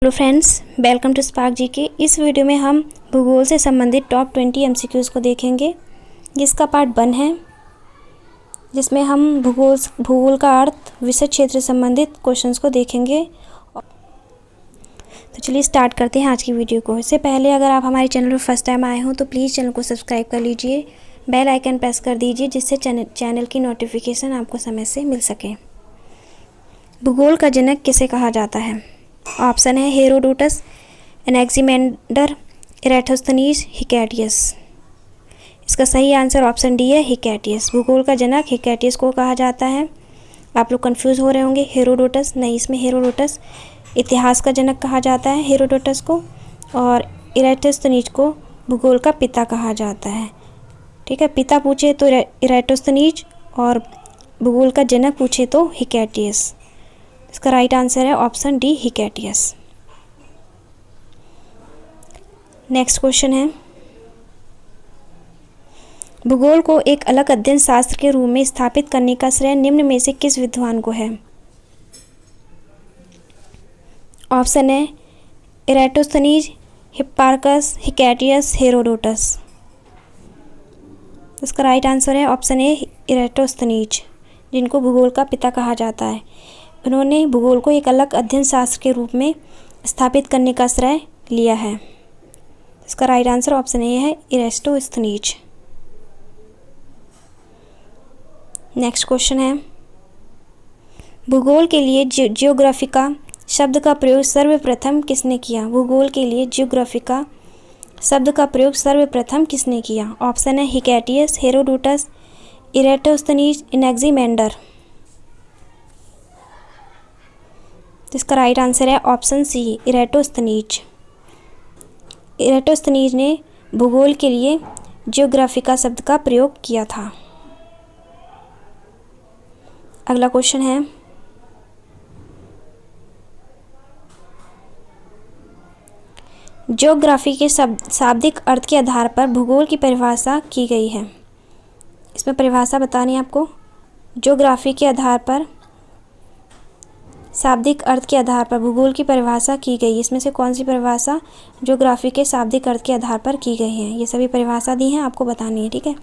Hello friends, welcome to Spark GK. इस video में हम भूगोल से संबंधित टॉप 20 एमसीक्यूज़ को देखेंगे। जिसका पार्ट 1 है, जिसमें हम भूगोल का अर्थ, विषय क्षेत्र से संबंधित क्वेश्चंस को देखेंगे। तो चलिए स्टार्ट करते हैं आज की वीडियो को। इससे पहले अगर आप हमारे चैनल पर फर्स्ट टाइम आए हो तो प्लीज़ चैनल को सब्सक्राइब कर लीजिए, बेल आइकन प्रेस कर दीजिए, जिससे चैनल की नोटिफिकेशन आपको समय से मिल सके। भूगोल का जनक किसे कहा जाता है? ऑप्शन है हेरोडोटस, एनेक्सिमेंडर, इराटोस्थनीज, हिकैटियस। इसका सही आंसर ऑप्शन डी है, हिकैटियस। भूगोल का जनक हिकैटियस को कहा जाता है। आप लोग कंफ्यूज हो रहे होंगे, हेरोडोटस नहीं, इसमें हेरोडोटस इतिहास का जनक कहा जाता है हेरोडोटस को, और इराटोस्थनीज को भूगोल का पिता कहा जाता है। ठीक है, पिता पूछे तो इराटोस्थनीज और भूगोल का जनक पूछे तो हिकैटियस। इसका राइट आंसर है ऑप्शन डी, हिकैटियस। नेक्स्ट क्वेश्चन है, भूगोल को एक अलग अध्ययन शास्त्र के रूप में स्थापित करने का श्रेय निम्न में से किस विद्वान को है? ऑप्शन है इराटोस्थनीज, हिप्पारकस, हिकैटियस, हेरोडोटस। इसका राइट आंसर है ऑप्शन ए, इराटोस्थनीज, जिनको भूगोल का पिता कहा जाता है। उन्होंने भूगोल को एक अलग अध्ययन शास्त्र के रूप में स्थापित करने का श्रेय लिया है। इसका राइट आंसर ऑप्शन ए है, इराटोस्थनीज। नेक्स्ट क्वेश्चन है, भूगोल के लिए जियोग्राफिका शब्द का प्रयोग सर्वप्रथम किसने किया? भूगोल के लिए जियोग्राफिका शब्द का प्रयोग सर्वप्रथम किसने किया? ऑप्शन है हिकैटियस, हेरोडोटस, इराटोस्थनीज, एनेक्सिमेंडर। इसका राइट आंसर है ऑप्शन सी, इराटोस्थनीज। इराटोस्थनीज ने भूगोल के लिए जियोग्राफिका शब्द का प्रयोग किया था। अगला क्वेश्चन है, ज्योग्राफी के शाब्दिक अर्थ के आधार पर भूगोल की परिभाषा की गई है। इसमें परिभाषा बतानी है आपको। ज्योग्राफी के आधार पर, शाब्दिक अर्थ के आधार पर भूगोल की परिभाषा की गई। इसमें से कौन सी परिभाषा ज्योग्राफी के शाब्दिक अर्थ के आधार पर की गई है? ये सभी परिभाषा दी हैं, आपको बतानी है। ठीक है,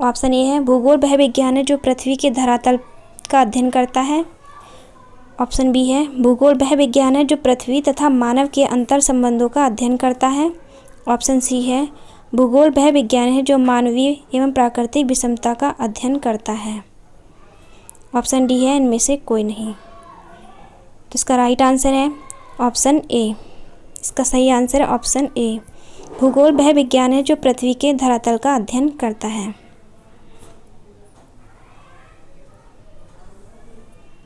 ऑप्शन ए है भूगोल वह विज्ञान है जो पृथ्वी के धरातल का अध्ययन करता है। ऑप्शन बी है भूगोल वह विज्ञान है जो पृथ्वी तथा मानव के अंतर संबंधों का अध्ययन करता है। ऑप्शन सी है भूगोल वह विज्ञान है जो मानवीय एवं प्राकृतिक विषमता का अध्ययन करता है। ऑप्शन डी है इनमें से कोई नहीं। तो इसका राइट आंसर है ऑप्शन ए। इसका सही आंसर है ऑप्शन ए, भूगोल वह विज्ञान है जो पृथ्वी के धरातल का अध्ययन करता है।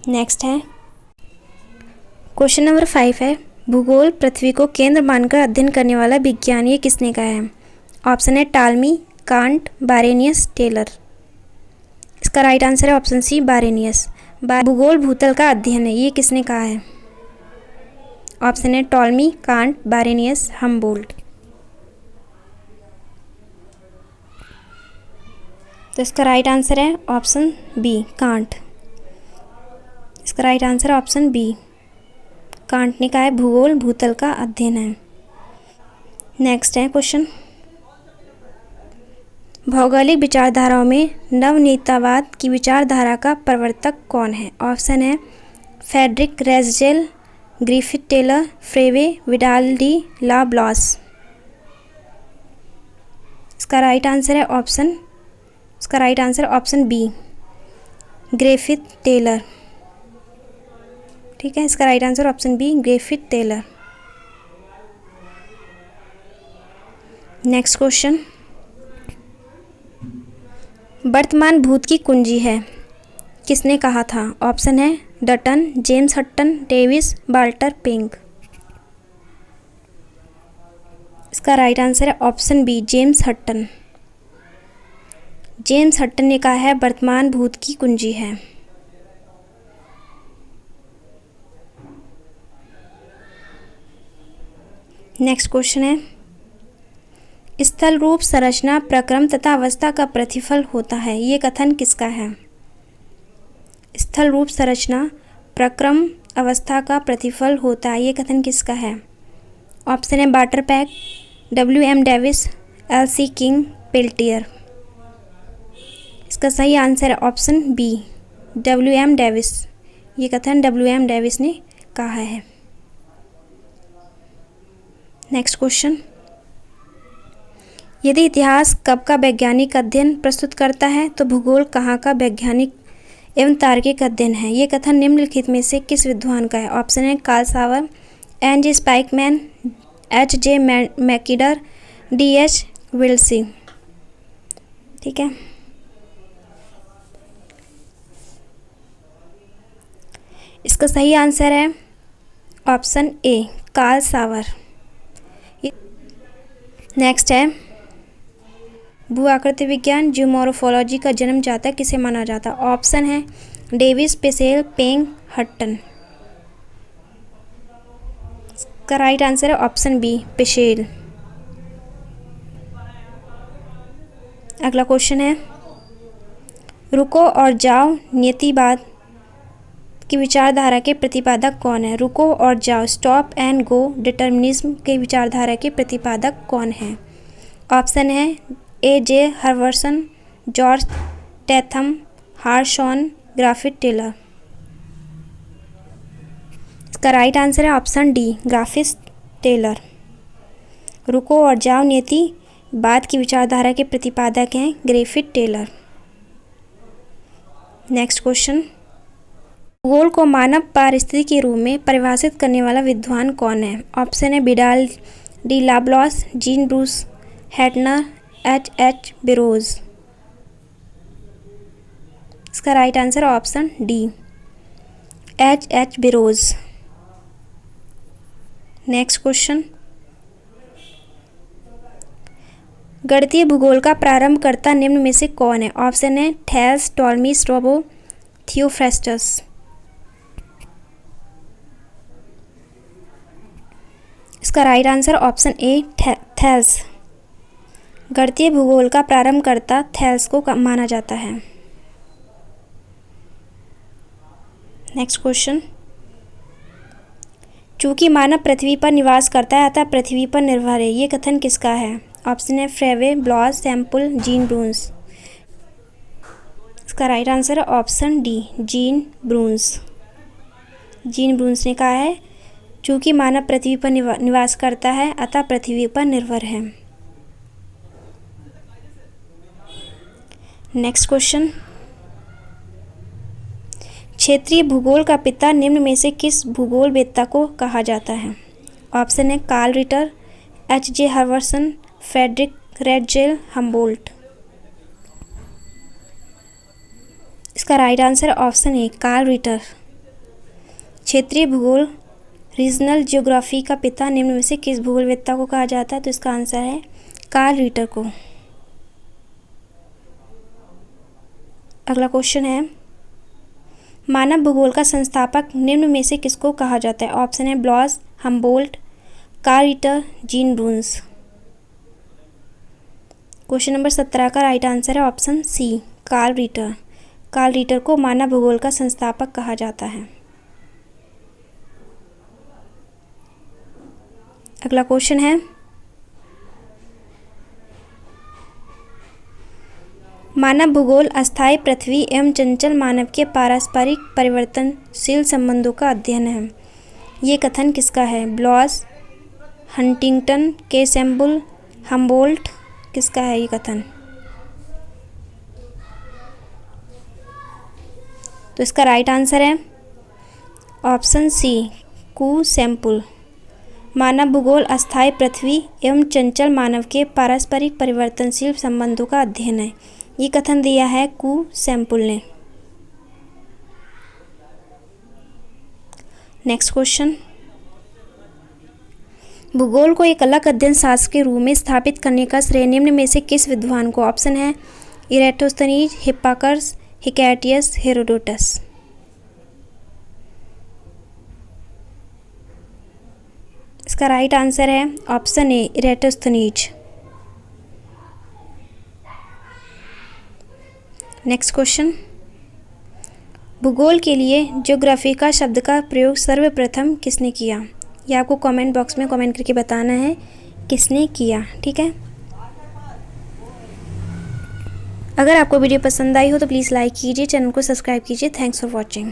नेक्स्ट है, क्वेश्चन नंबर 5 है, भूगोल पृथ्वी को केंद्र मानकर अध्ययन करने वाला विज्ञान ये किसने कहा है? ऑप्शन है टालमी, कांट, बारेनियस, टेलर। इसका राइट आंसर है ऑप्शन सी, बारेनियस। भूगोल भूतल का अध्ययन है, ये किसने कहा है? ऑप्शन है टॉलमी, कांट, बारेनियस, हम्बोल्ट। तो इसका राइट आंसर है ऑप्शन बी, कांट। इसका राइट आंसर है ऑप्शन बी, कांट ने कहा है भूगोल भूतल का अध्ययन है। नेक्स्ट है क्वेश्चन, भौगोलिक विचारधाराओं में नवनीतावाद की विचारधारा का प्रवर्तक कौन है? ऑप्शन है Frederick Ratzel, Griffith Taylor, Febvre, Vidal de la Blache. इसका राइट आंसर है ऑप्शन बी, ग्रिफिथ टेलर। ठीक है, इसका right answer option B, Griffith Taylor. Next question, वर्तमान भूत की कुंजी है, किसने कहा था? ऑप्शन है Dutton, James Hutton, Davis, Walter Penck. इसका राइट आंसर है option B, James Hutton. James Hutton ने कहा है वर्तमान भूत की कुंजी है। नेक्स्ट क्वेश्चन है, स्थल रूप संरचना प्रक्रम तथा अवस्था का प्रतिफल होता है, ये कथन किसका है? स्थल रूप संरचना प्रक्रम अवस्था का प्रतिफल होता है, ये कथन किसका है? ऑप्शन है water pack, W.M. Davis, L.C. King, Peltier. इसका सही आंसर है ऑप्शन बी, W.M. डेविस। ये कथन W.M. डेविस ने कहा है। नेक्स्ट क्वेश्चन, यदि इतिहास कब का वैज्ञानिक अध्ययन प्रस्तुत करता है तो भूगोल कहाँ का वैज्ञानिक एवं तार्किक अध्ययन है, ये कथन निम्नलिखित में से किस विद्वान का है? ऑप्शन है कार्ल सावर, N.G. Spykman, H.J. मैकिडर, D.H. विल्सी। ठीक है, इसका सही आंसर है option A, Carl Sauer. Next है, भू आकृति विज्ञान जियोमॉर्फोलॉजी का जन्म जाता किसे माना जाता? ऑप्शन है डेविस, पेसेल, पेंग, हट्टन। इसका राइट आंसर है ऑप्शन बी, पेसेल। अगला क्वेश्चन है, रुको और जाओ नियतिवाद की विचारधारा के प्रतिपादक कौन है? रुको और जाओ, स्टॉप एंड गो डिटर्मिनिज्म के विचारधारा के प्रतिपादक कौन है? ऑप्शन है A.J. Herbertson, George Tatham, Hartshorne, Griffith Taylor. इसका राइट आंसर है ऑप्शन डी, ग्राफिट टेलर। रुको और जाओ नियतिवाद की विचारधारा के प्रतिपादक हैं ग्राफिट टेलर। नेक्स्ट क्वेश्चन, भूगोल को मानव पारिस्थितिकी के रूप में परिभाषित करने वाला विद्वान कौन है? ऑप्शन है Vidal de la Blache, Jean Brunhes Hettner, H.H. Barrows. इसका right answer option D, H.H. Barrows. Next question, गणितीय भूगोल का प्रारंभकर्ता निम्न में से कौन है? ऑप्शन है थेल्स, टॉलमी, स्ट्रैबो, थियोफ्रास्टस। इसका right answer option A, Thales. गणितीय भूगोल का प्रारंभकर्ता थेल्स को माना जाता है। नेक्स्ट क्वेश्चन, चूंकि मानव पृथ्वी पर निवास करता है अतः पृथ्वी पर निर्भर है, ये कथन किसका है? ऑप्शन है फ्रेवे, ब्लॉस, सैम्पल, जीन ब्रून्स। इसका राइट आंसर है option D, Jean Brunhes. Jean Brunhes ने कहा है चूंकि मानव पृथ्वी पर निवास करता है अतः पृथ्वी पर निर्भर है। नेक्स्ट क्वेश्चन, क्षेत्रीय भूगोल का पिता निम्न में से किस भूगोलवेत्ता को कहा जाता है? ऑप्शन है Carl Ritter, H.J. Herbertson, Frederick Ratzel, Humboldt. इसका राइट आंसर ऑप्शन है कार्ल रिटर। क्षेत्रीय भूगोल रीजनल ज्योग्राफी का पिता निम्न में से किस भूगोलवेत्ता को कहा जाता है? तो इसका आंसर है कार्ल रिटर को। अगला क्वेश्चन है, मानव भूगोल का संस्थापक निम्न में से किसको कहा जाता है? ऑप्शन है Blache, Humboldt, Carl Ritter, Jean Brunhes. Question number 17 का राइट आंसर है option C, Carl Ritter. Carl Ritter को मानव भूगोल का संस्थापक कहा जाता है। अगला क्वेश्चन है, मानव भूगोल अस्थायी पृथ्वी एवं चंचल मानव के पारस्परिक परिवर्तनशील संबंधों का अध्ययन है, ये कथन किसका है? ब्लॉस, हंटिंगटन, के सैम्पल, हम्बोल्ट। किसका है ये कथन? तो इसका राइट आंसर है ऑप्शन सी, कू सैम्पल। मानव भूगोल अस्थायी पृथ्वी एवं चंचल मानव के पारस्परिक परिवर्तनशील संबंधों का अध्ययन है, ये कथन दिया है कू सैम्पल ने। नेक्स्ट क्वेश्चन, भूगोल को एक अलग अध्ययन शास्त्र के रूप में स्थापित करने का श्रेय निम्न में से किस विद्वान को? ऑप्शन है इरेटोस्थनीज, हिप्पार्कस, हिकैटियस, हेरोडोटस। इसका राइट आंसर है ऑप्शन ए, इरेटोस्थनीज। नेक्स्ट क्वेश्चन, भूगोल के लिए ज्योग्राफी का शब्द का प्रयोग सर्वप्रथम किसने किया? ये आपको कमेंट बॉक्स में कमेंट करके बताना है किसने किया, ठीक है। अगर आपको वीडियो पसंद आई हो तो प्लीज़ लाइक कीजिए, चैनल को सब्सक्राइब कीजिए। Thanks for watching.